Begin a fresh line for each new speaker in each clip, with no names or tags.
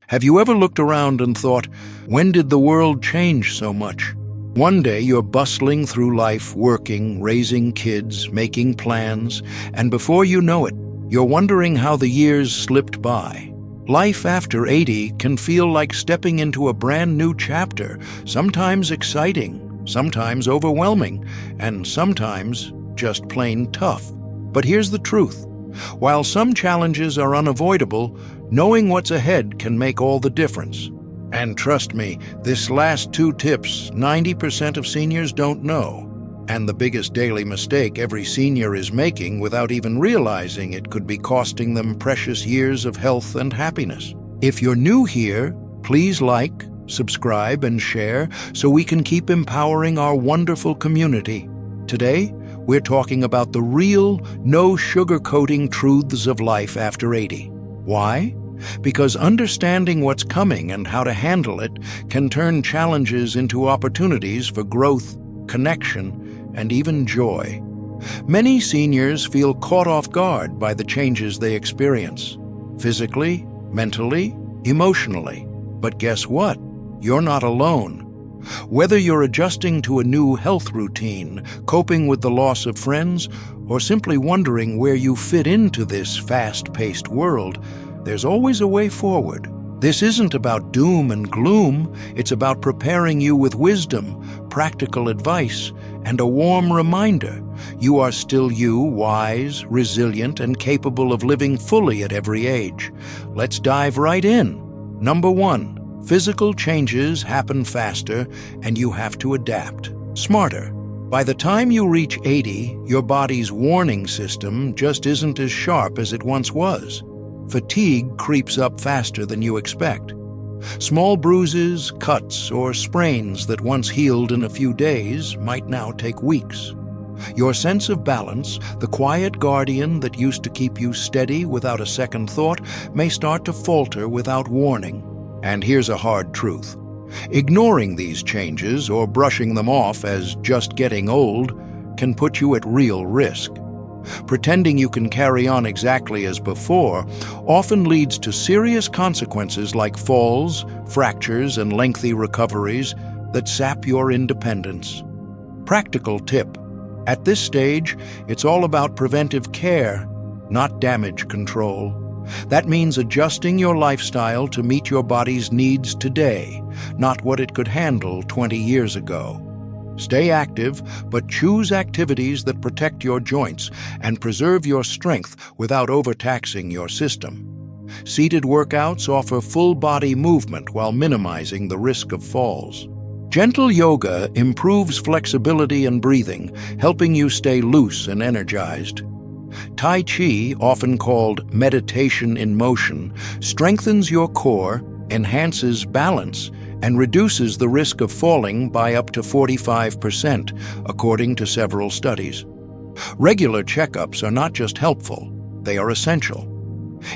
Have you ever looked around and thought, when did the world change so much? One day you're bustling through life, working, raising kids, making plans, and before you know it, you're wondering how the years slipped by. Life after 80 can feel like stepping into a brand new chapter, sometimes exciting, sometimes overwhelming, and sometimes just plain tough. But here's the truth. While some challenges are unavoidable, knowing what's ahead can make all the difference. And trust me, this last two tips, 90% of seniors don't know. And the biggest daily mistake every senior is making without even realizing it could be costing them precious years of health and happiness. If you're new here, please like, subscribe, and share so we can keep empowering our wonderful community. Today, we're talking about the real, no sugarcoating truths of life after 80. Why? Because understanding what's coming and how to handle it can turn challenges into opportunities for growth, connection, and even joy. Many seniors feel caught off guard by the changes they experience, physically, mentally, emotionally. But guess what? You're not alone. Whether you're adjusting to a new health routine, coping with the loss of friends, or simply wondering where you fit into this fast-paced world, there's always a way forward. This isn't about doom and gloom, it's about preparing you with wisdom, practical advice, and a warm reminder you are still you, wise, resilient, and capable of living fully at every age. Let's dive right in. Number 1, physical changes happen faster, and you have to adapt smarter. By the time you reach 80, your body's warning system just isn't as sharp as it once was. Fatigue creeps up faster than you expect. Small bruises, cuts, or sprains that once healed in a few days might now take weeks. Your sense of balance, the quiet guardian that used to keep you steady without a second thought, may start to falter without warning. And here's a hard truth. Ignoring these changes or brushing them off as just getting old can put you at real risk. Pretending you can carry on exactly as before often leads to serious consequences like falls, fractures, and lengthy recoveries that sap your independence. Practical tip. At this stage, it's all about preventive care, not damage control. That means adjusting your lifestyle to meet your body's needs today, not what it could handle 20 years ago. Stay active, but choose activities that protect your joints and preserve your strength without overtaxing your system. Seated workouts offer full-body movement while minimizing the risk of falls. Gentle yoga improves flexibility and breathing, helping you stay loose and energized. Tai Chi, often called meditation in motion, strengthens your core, enhances balance, and reduces the risk of falling by up to 45%, according to several studies. Regular checkups are not just helpful, they are essential.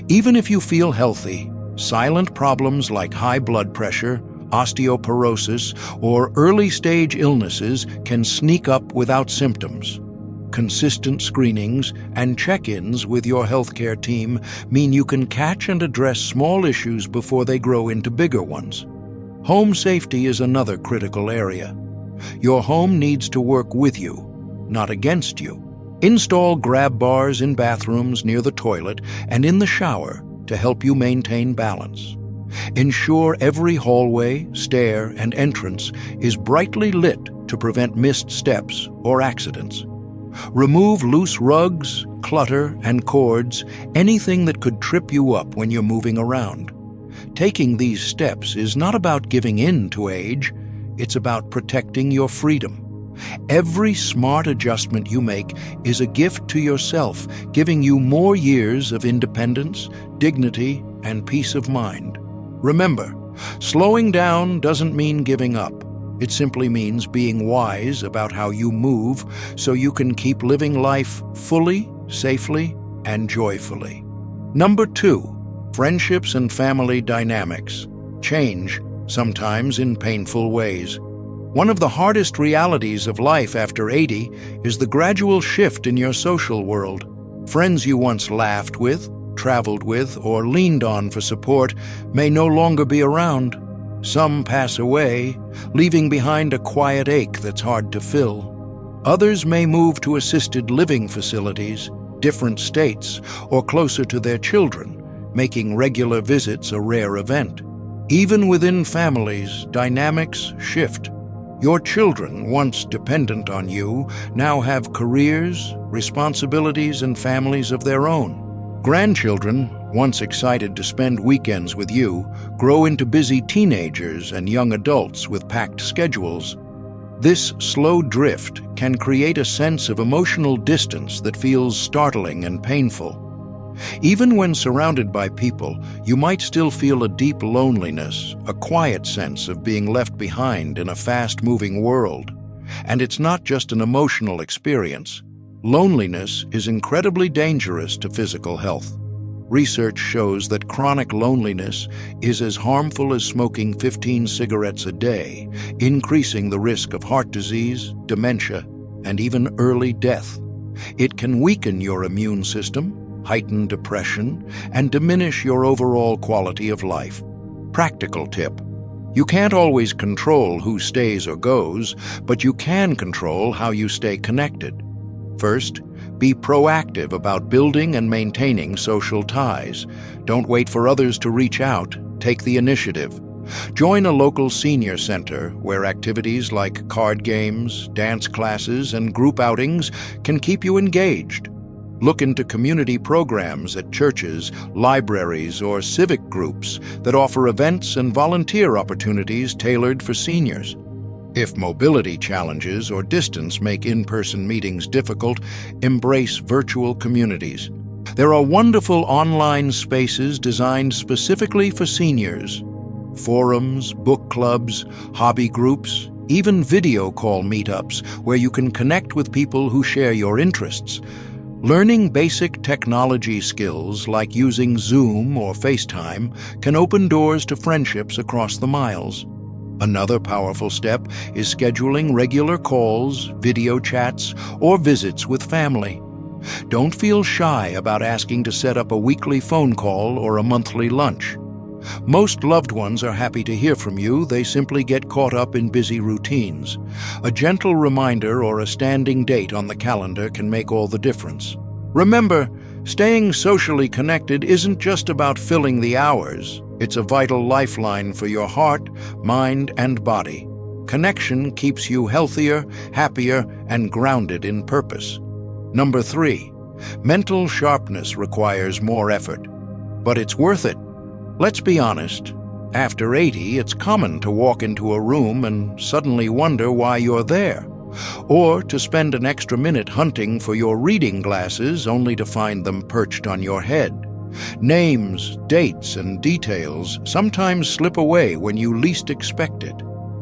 Even if you feel healthy, silent problems like high blood pressure, osteoporosis, or early-stage illnesses can sneak up without symptoms. Consistent screenings and check-ins with your healthcare team mean you can catch and address small issues before they grow into bigger ones. Home safety is another critical area. Your home needs to work with you, not against you. Install grab bars in bathrooms near the toilet and in the shower to help you maintain balance. Ensure every hallway, stair, and entrance is brightly lit to prevent missed steps or accidents. Remove loose rugs, clutter, and cords, anything that could trip you up when you're moving around. Taking these steps is not about giving in to age, it's about protecting your freedom. Every smart adjustment you make is a gift to yourself, giving you more years of independence, dignity, and peace of mind. Remember, slowing down doesn't mean giving up. It simply means being wise about how you move so you can keep living life fully, safely, and joyfully. Number 2. Friendships and family dynamics change, sometimes in painful ways. One of the hardest realities of life after 80 is the gradual shift in your social world. Friends you once laughed with, traveled with, or leaned on for support may no longer be around. Some pass away, leaving behind a quiet ache that's hard to fill. Others may move to assisted living facilities, different states, or closer to their children, making regular visits a rare event. Even within families, dynamics shift. Your children, once dependent on you, now have careers, responsibilities, and families of their own. Grandchildren, once excited to spend weekends with you, grow into busy teenagers and young adults with packed schedules. This slow drift can create a sense of emotional distance that feels startling and painful. Even when surrounded by people, you might still feel a deep loneliness, a quiet sense of being left behind in a fast-moving world. And it's not just an emotional experience. Loneliness is incredibly dangerous to physical health. Research shows that chronic loneliness is as harmful as smoking 15 cigarettes a day, increasing the risk of heart disease, dementia, and even early death. It can weaken your immune system, heighten depression, and diminish your overall quality of life. Practical tip: you can't always control who stays or goes, but you can control how you stay connected. First, be proactive about building and maintaining social ties. Don't wait for others to reach out. Take the initiative. Join a local senior center where activities like card games, dance classes, and group outings can keep you engaged. Look into community programs at churches, libraries, or civic groups that offer events and volunteer opportunities tailored for seniors. If mobility challenges or distance make in-person meetings difficult, embrace virtual communities. There are wonderful online spaces designed specifically for seniors. Forums, book clubs, hobby groups, even video call meetups where you can connect with people who share your interests. Learning basic technology skills like using Zoom or FaceTime can open doors to friendships across the miles. Another powerful step is scheduling regular calls, video chats, or visits with family. Don't feel shy about asking to set up a weekly phone call or a monthly lunch. Most loved ones are happy to hear from you. They simply get caught up in busy routines. A gentle reminder or a standing date on the calendar can make all the difference. Remember, staying socially connected isn't just about filling the hours. It's a vital lifeline for your heart, mind, and body. Connection keeps you healthier, happier, and grounded in purpose. Number 3, mental sharpness requires more effort, but it's worth it. Let's be honest. After 80, it's common to walk into a room and suddenly wonder why you're there, or to spend an extra minute hunting for your reading glasses only to find them perched on your head. Names, dates, and details sometimes slip away when you least expect it.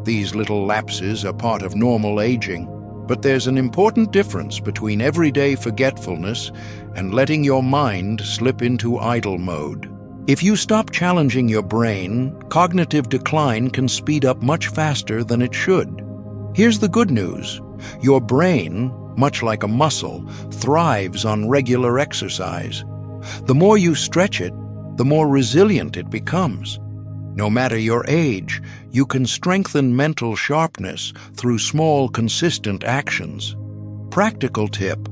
These little lapses are part of normal aging, but there's an important difference between everyday forgetfulness and letting your mind slip into idle mode. If you stop challenging your brain, cognitive decline can speed up much faster than it should. Here's the good news. Your brain, much like a muscle, thrives on regular exercise. The more you stretch it, the more resilient it becomes. No matter your age, you can strengthen mental sharpness through small, consistent actions. Practical tip: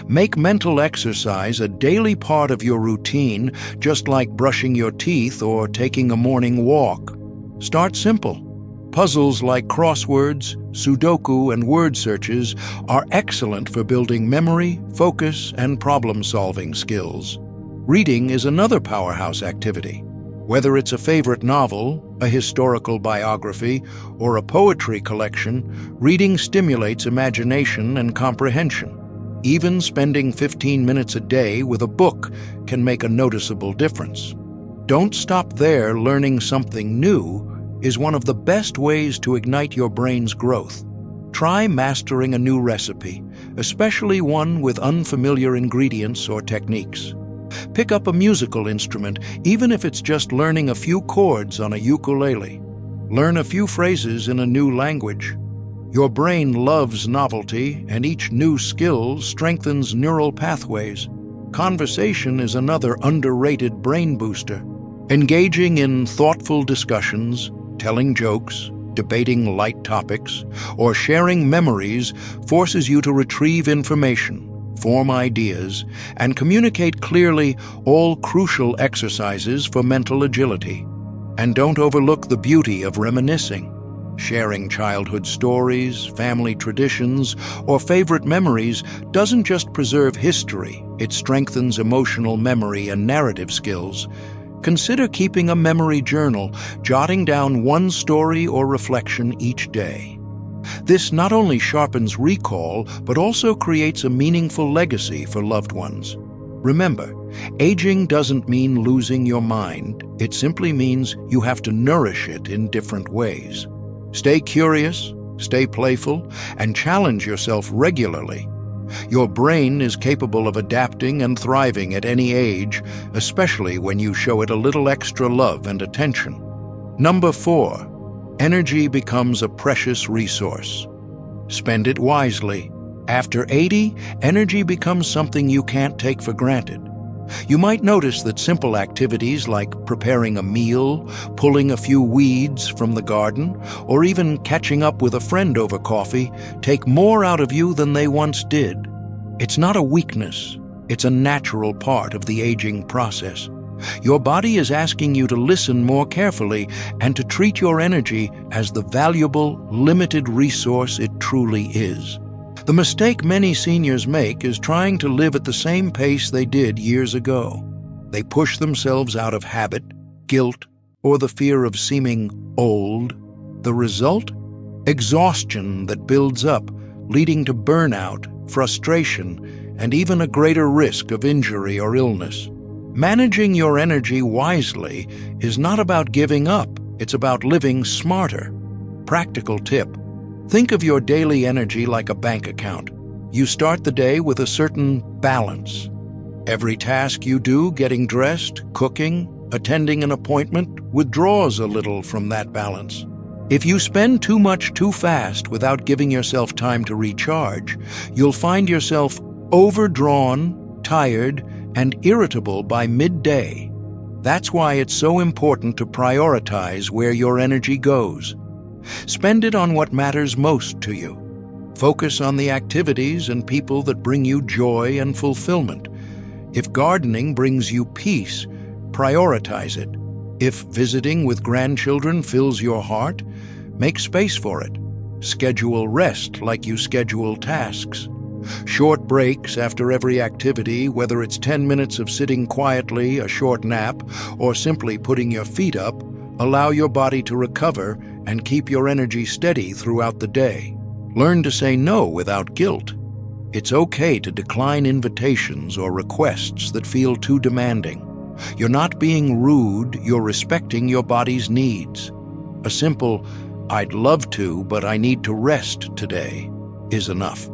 make mental exercise a daily part of your routine, just like brushing your teeth or taking a morning walk. Start simple. Puzzles like crosswords, Sudoku, and word searches are excellent for building memory, focus, and problem-solving skills. Reading is another powerhouse activity. Whether it's a favorite novel, a historical biography, or a poetry collection, reading stimulates imagination and comprehension. Even spending 15 minutes a day with a book can make a noticeable difference. Don't stop there. Learning something new is one of the best ways to ignite your brain's growth. Try mastering a new recipe, especially one with unfamiliar ingredients or techniques. Pick up a musical instrument, even if it's just learning a few chords on a ukulele. Learn a few phrases in a new language. Your brain loves novelty, and each new skill strengthens neural pathways. Conversation is another underrated brain booster. Engaging in thoughtful discussions, telling jokes, debating light topics, or sharing memories forces you to retrieve information, form ideas, and communicate clearly, all crucial exercises for mental agility. And don't overlook the beauty of reminiscing. Sharing childhood stories, family traditions, or favorite memories doesn't just preserve history, it strengthens emotional memory and narrative skills. Consider keeping a memory journal, jotting down one story or reflection each day. This not only sharpens recall, but also creates a meaningful legacy for loved ones. Remember, aging doesn't mean losing your mind. It simply means you have to nourish it in different ways. Stay curious, stay playful, and challenge yourself regularly. Your brain is capable of adapting and thriving at any age, especially when you show it a little extra love and attention. Number 4, energy becomes a precious resource. Spend it wisely. After 80, energy becomes something you can't take for granted. You might notice that simple activities like preparing a meal, pulling a few weeds from the garden, or even catching up with a friend over coffee take more out of you than they once did. It's not a weakness, it's a natural part of the aging process. Your body is asking you to listen more carefully and to treat your energy as the valuable, limited resource it truly is. The mistake many seniors make is trying to live at the same pace they did years ago. They push themselves out of habit, guilt, or the fear of seeming old. The result? Exhaustion that builds up, leading to burnout, frustration, and even a greater risk of injury or illness. Managing your energy wisely is not about giving up, it's about living smarter. Practical tip: think of your daily energy like a bank account. You start the day with a certain balance. Every task you do, getting dressed, cooking, attending an appointment, withdraws a little from that balance. If you spend too much too fast without giving yourself time to recharge, you'll find yourself overdrawn, tired, and irritable by midday. That's why it's so important to prioritize where your energy goes. Spend it on what matters most to you. Focus on the activities and people that bring you joy and fulfillment. If gardening brings you peace, prioritize it. If visiting with grandchildren fills your heart, make space for it. Schedule rest like you schedule tasks. Short breaks after every activity, whether it's 10 minutes of sitting quietly, a short nap, or simply putting your feet up, allow your body to recover and keep your energy steady throughout the day. Learn to say no without guilt. It's okay to decline invitations or requests that feel too demanding. You're not being rude, you're respecting your body's needs. A simple, "I'd love to, but I need to rest today," is enough.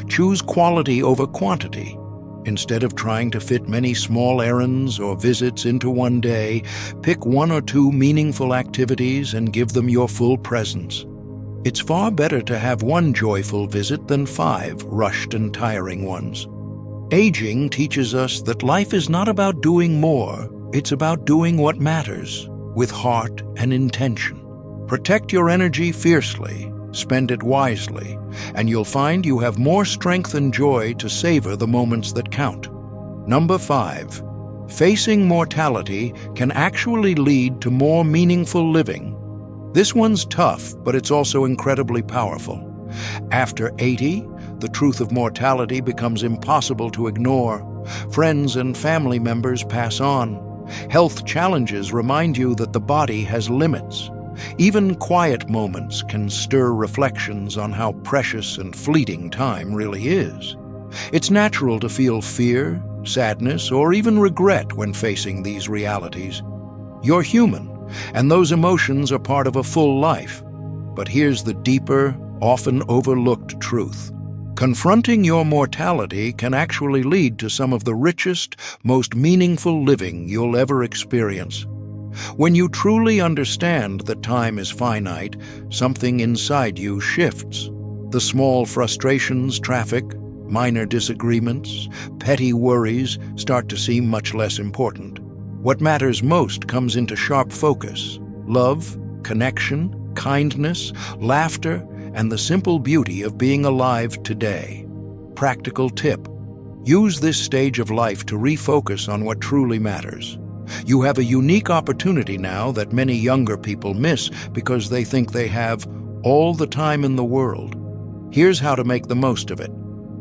Choose quality over quantity. Instead of trying to fit many small errands or visits into one day, pick 1 or 2 meaningful activities and give them your full presence. It's far better to have 1 joyful visit than 5 rushed and tiring ones. Aging teaches us that life is not about doing more, it's about doing what matters, with heart and intention. Protect your energy fiercely, spend it wisely, and you'll find you have more strength and joy to savor the moments that count. Number 5, facing mortality can actually lead to more meaningful living. This one's tough, but it's also incredibly powerful. After 80, the truth of mortality becomes impossible to ignore. Friends and family members pass on. Health challenges remind you that the body has limits. Even quiet moments can stir reflections on how precious and fleeting time really is. It's natural to feel fear, sadness, or even regret when facing these realities. You're human, and those emotions are part of a full life. But here's the deeper, often overlooked truth. Confronting your mortality can actually lead to some of the richest, most meaningful living you'll ever experience. When you truly understand that time is finite, something inside you shifts. The small frustrations, traffic, Minor disagreements, petty worries start to seem much less important. What matters most comes into sharp focus: love, connection, kindness, laughter, and the simple beauty of being alive today. Practical tip: use this stage of life to refocus on what truly matters. You have a unique opportunity now that many younger people miss because they think they have all the time in the world. Here's how to make the most of it.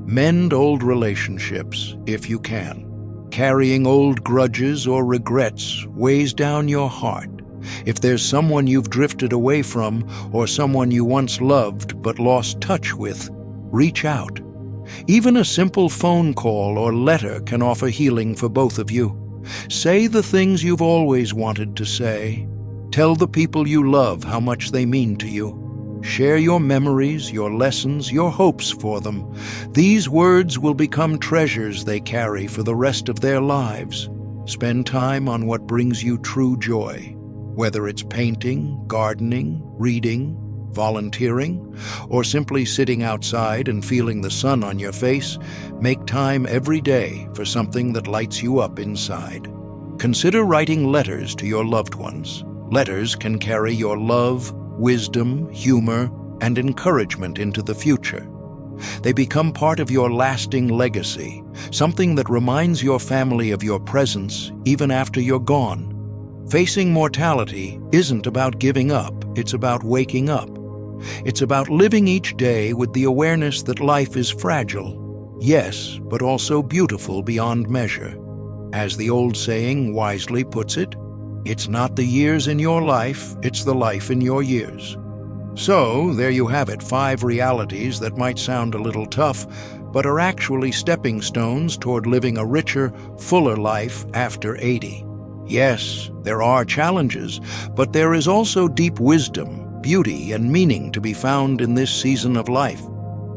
Mend old relationships if you can. Carrying old grudges or regrets weighs down your heart. If there's someone you've drifted away from or someone you once loved but lost touch with, reach out. Even a simple phone call or letter can offer healing for both of you. Say the things you've always wanted to say. Tell the people you love how much they mean to you. Share your memories, your lessons, your hopes for them. These words will become treasures they carry for the rest of their lives. Spend time on what brings you true joy. Whether it's painting, gardening, reading, volunteering, or simply sitting outside and feeling the sun on your face, make time every day for something that lights you up inside. Consider writing letters to your loved ones. Letters can carry your love, wisdom, humor, and encouragement into the future. They become part of your lasting legacy, something that reminds your family of your presence even after you're gone. Facing mortality isn't about giving up, it's about waking up. It's about living each day with the awareness that life is fragile, yes, but also beautiful beyond measure. As the old saying wisely puts it, it's not the years in your life, it's the life in your years. So, there you have it, 5 realities that might sound a little tough, but are actually stepping stones toward living a richer, fuller life after 80. Yes, there are challenges, but there is also deep wisdom, beauty, and meaning to be found in this season of life.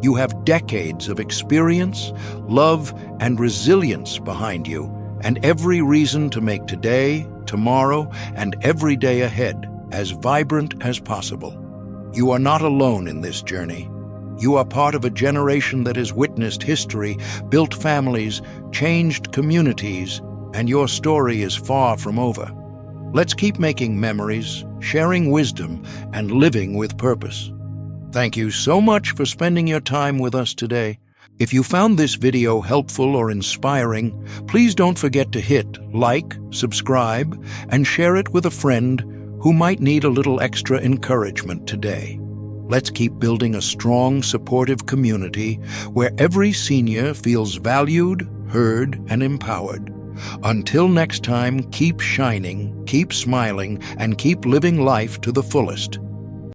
You have decades of experience, love, and resilience behind you, and every reason to make today, tomorrow, and every day ahead as vibrant as possible. You are not alone in this journey. You are part of a generation that has witnessed history, built families, changed communities, and your story is far from over. Let's keep making memories, sharing wisdom, and living with purpose. Thank you so much for spending your time with us today. If you found this video helpful or inspiring, please don't forget to hit like, subscribe, and share it with a friend who might need a little extra encouragement today. Let's keep building a strong, supportive community where every senior feels valued, heard, and empowered. Until next time, keep shining, keep smiling, and keep living life to the fullest.